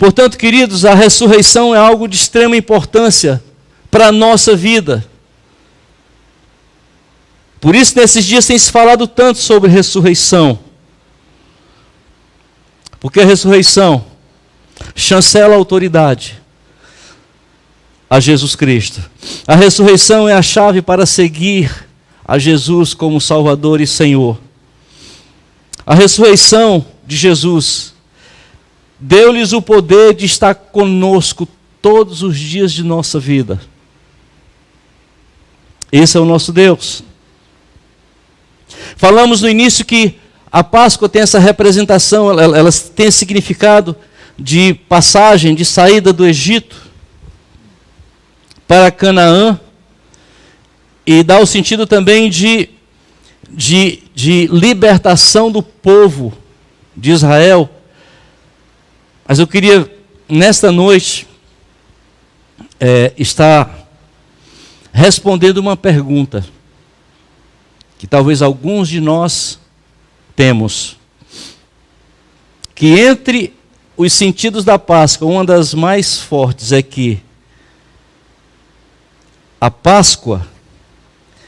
Portanto, queridos, a ressurreição é algo de extrema importância para a nossa vida. Por isso, nesses dias tem se falado tanto sobre ressurreição. Porque a ressurreição chancela a autoridade a Jesus Cristo. A ressurreição é a chave para seguir a Jesus como Salvador e Senhor. A ressurreição de Jesus deu-lhes o poder de estar conosco todos os dias de nossa vida. Esse é o nosso Deus. Falamos no início que a Páscoa tem essa representação, ela tem esse significado de passagem, de saída do Egito para Canaã, e dá o sentido também de libertação do povo de Israel. Mas eu queria, nesta noite, estar respondendo uma pergunta que talvez alguns de nós temos. Que entre os sentidos da Páscoa, uma das mais fortes é que a Páscoa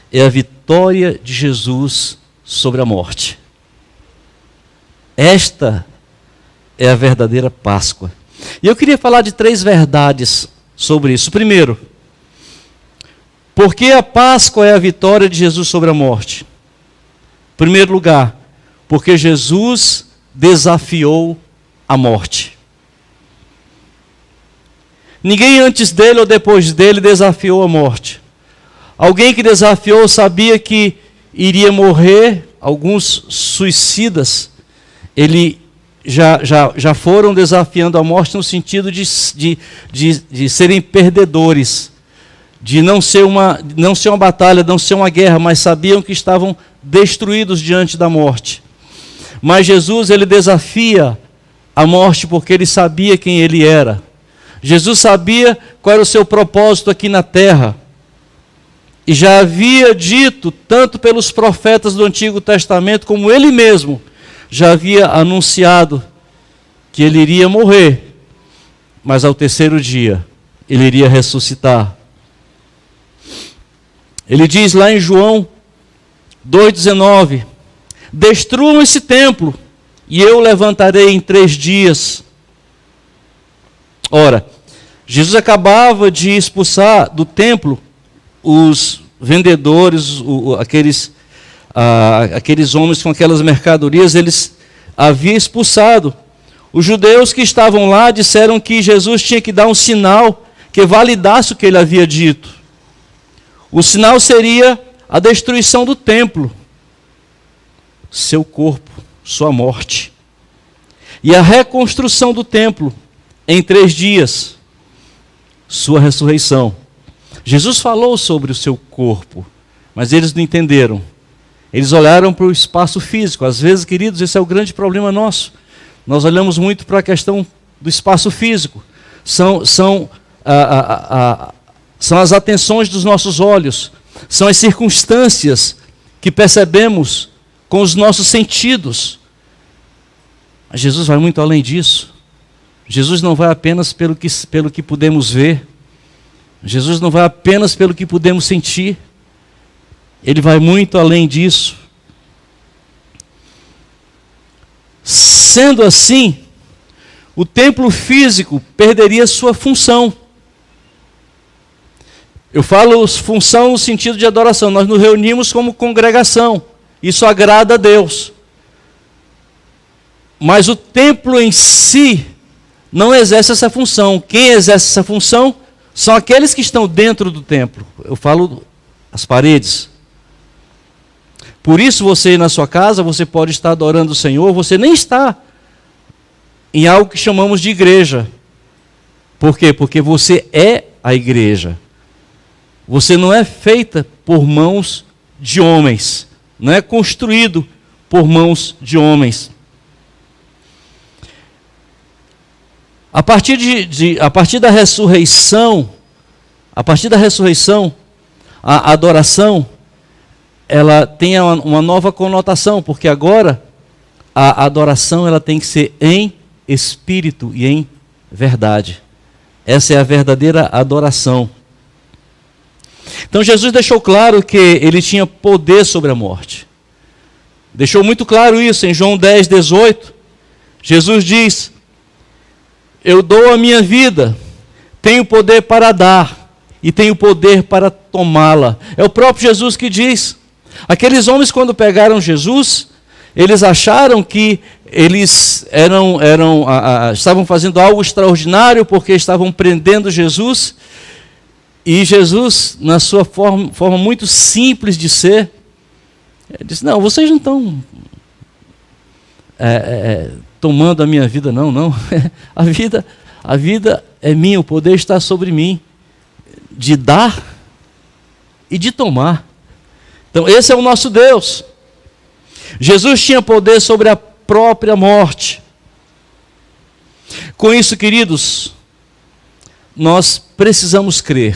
é a vitória de Jesus sobre a morte. Esta é a verdadeira Páscoa. E eu queria falar de 3 verdades sobre isso. Primeiro, por que a Páscoa é a vitória de Jesus sobre a morte? Em primeiro lugar, porque Jesus desafiou a morte. Ninguém antes dele ou depois dele desafiou a morte. Alguém que desafiou sabia que iria morrer. Alguns suicidas, já foram desafiando a morte no sentido de serem perdedores, de não ser uma batalha, não ser uma guerra, mas sabiam que estavam destruídos diante da morte. Mas Jesus, ele desafia a morte porque ele sabia quem ele era. Jesus sabia qual era o seu propósito aqui na terra. E já havia dito, tanto pelos profetas do Antigo Testamento, como ele mesmo já havia anunciado que ele iria morrer, mas ao terceiro dia ele iria ressuscitar. Ele diz lá em João 2,19: destruam esse templo e eu levantarei em 3 dias. Ora, Jesus acabava de expulsar do templo os vendedores, aqueles homens com aquelas mercadorias, eles haviam expulsado. Os judeus que estavam lá disseram que Jesus tinha que dar um sinal que validasse o que ele havia dito. O sinal seria a destruição do templo, seu corpo, sua morte. E a reconstrução do templo em 3 dias, sua ressurreição. Jesus falou sobre o seu corpo, mas eles não entenderam. Eles olharam para o espaço físico. Às vezes, queridos, esse é o grande problema nosso. Nós olhamos muito para a questão do espaço físico. São as atenções dos nossos olhos, são as circunstâncias que percebemos com os nossos sentidos. Mas Jesus vai muito além disso. Jesus não vai apenas pelo que podemos ver. Jesus não vai apenas pelo que podemos sentir. Ele vai muito além disso. Sendo assim, o templo físico perderia sua função. Eu falo função no sentido de adoração. Nós nos reunimos como congregação. Isso agrada a Deus. Mas o templo em si não exerce essa função. Quem exerce essa função são aqueles que estão dentro do templo. Eu falo as paredes. Por isso você na sua casa, você pode estar adorando o Senhor, você nem está em algo que chamamos de igreja. Por quê? Porque você é a igreja. Você não é feita por mãos de homens. Não é construído por mãos de homens. A partir da ressurreição, a adoração, ela tem uma nova conotação, porque agora a adoração ela tem que ser em espírito e em verdade. Essa é a verdadeira adoração. Então Jesus deixou claro que ele tinha poder sobre a morte. Deixou muito claro isso em João 10, 18. Jesus diz: eu dou a minha vida, tenho poder para dar e tenho poder para tomá-la. É o próprio Jesus que diz. Aqueles homens, quando pegaram Jesus, eles acharam que eles estavam fazendo algo extraordinário porque estavam prendendo Jesus. E Jesus, na sua forma muito simples de ser, disse: não, vocês não estão tomando a minha vida, não. A vida é minha, o poder está sobre mim, de dar e de tomar. Então esse é o nosso Deus. Jesus tinha poder sobre a própria morte. Com isso, queridos, nós precisamos crer,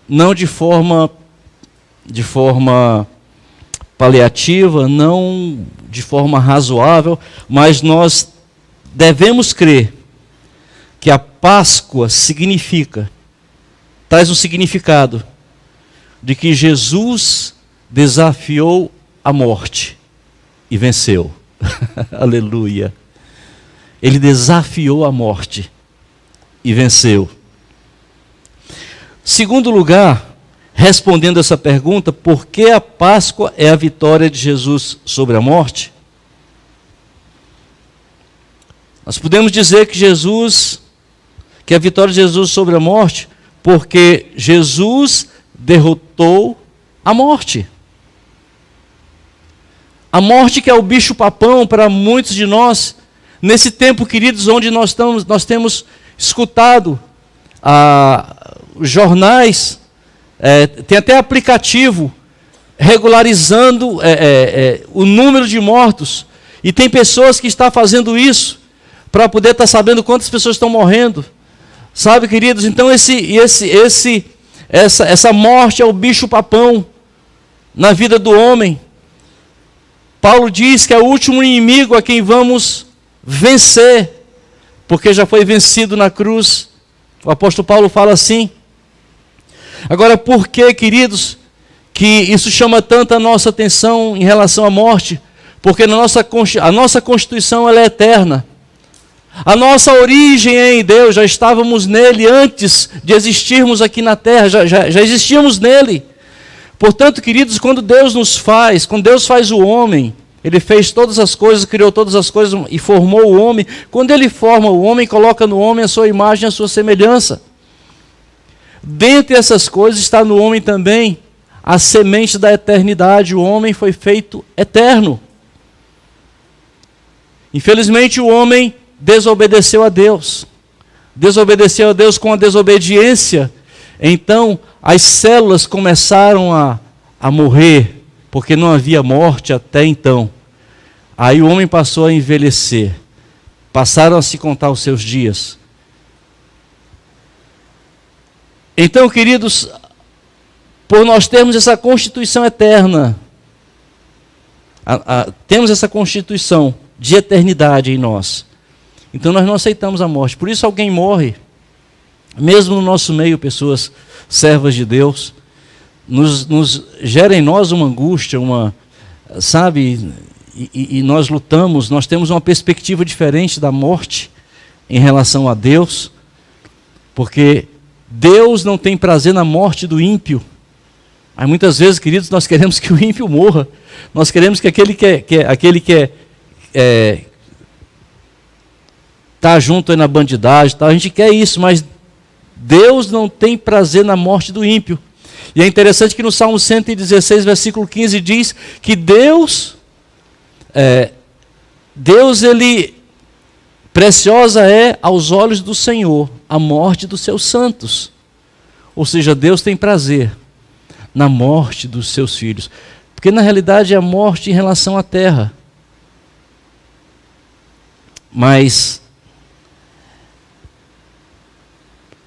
não de forma paliativa, não de forma razoável, mas nós devemos crer que a Páscoa traz um significado de que Jesus desafiou a morte e venceu. Aleluia. Ele desafiou a morte e venceu. Segundo lugar, respondendo essa pergunta, por que a Páscoa é a vitória de Jesus sobre a morte? Nós podemos dizer que a vitória de Jesus sobre a morte, porque Jesus derrotou a morte. A morte, que é o bicho-papão para muitos de nós, nesse tempo, queridos, onde nós temos escutado os jornais, tem até aplicativo regularizando o número de mortos, e tem pessoas que estão fazendo isso para poder estar sabendo quantas pessoas estão morrendo, sabe, queridos? Então essa morte é o bicho-papão na vida do homem. Paulo diz que é o último inimigo a quem vamos vencer, porque já foi vencido na cruz. O apóstolo Paulo fala assim. Agora, por que, queridos, que isso chama tanta nossa atenção em relação à morte? Porque a nossa constituição ela é eterna. A nossa origem é em Deus, já estávamos nele antes de existirmos aqui na terra, já existíamos nele. Portanto, queridos, quando Deus faz o homem, Ele fez todas as coisas, criou todas as coisas e formou o homem. Quando Ele forma o homem, coloca no homem a sua imagem, a sua semelhança. Dentre essas coisas está no homem também a semente da eternidade. O homem foi feito eterno. Infelizmente, o homem desobedeceu a Deus. Desobedeceu a Deus com a desobediência. Então, as células começaram a morrer, porque não havia morte até então. Aí o homem passou a envelhecer. Passaram a se contar os seus dias. Então, queridos, por nós termos essa constituição eterna, temos essa constituição de eternidade em nós, então nós não aceitamos a morte. Por isso alguém morre, mesmo no nosso meio, pessoas servas de Deus, nos gera em nós uma angústia, sabe, e nós lutamos, nós temos uma perspectiva diferente da morte em relação a Deus, porque Deus não tem prazer na morte do ímpio. Mas muitas vezes, queridos, nós queremos que o ímpio morra. Nós queremos que aquele que está junto aí na bandidagem, a gente quer isso, mas Deus não tem prazer na morte do ímpio. E é interessante que no Salmo 116, versículo 15, diz que Deus, ele, preciosa é aos olhos do Senhor a morte dos seus santos. Ou seja, Deus tem prazer na morte dos seus filhos. Porque na realidade é a morte em relação à terra. Mas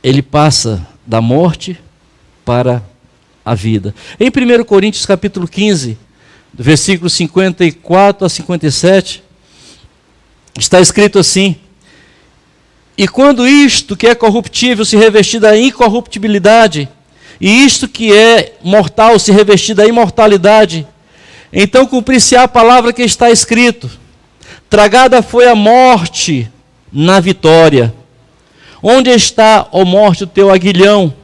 ele passa da morte para a vida. Em 1 Coríntios capítulo 15, versículos 54 a 57, está escrito assim: E quando isto que é corruptível se revestir da incorruptibilidade, e isto que é mortal se revestir da imortalidade, então cumprir-se-á a palavra que está escrito: tragada foi a morte na vitória. Onde está, ó morte, o teu aguilhão?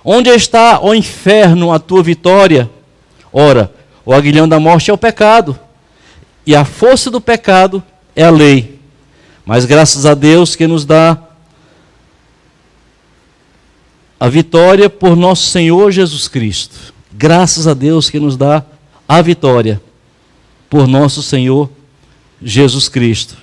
Onde está, ó inferno, a tua vitória? Ora, o aguilhão da morte é o pecado, e a força do pecado é a lei. Mas graças a Deus que nos dá a vitória por nosso Senhor Jesus Cristo. Graças a Deus que nos dá a vitória por nosso Senhor Jesus Cristo.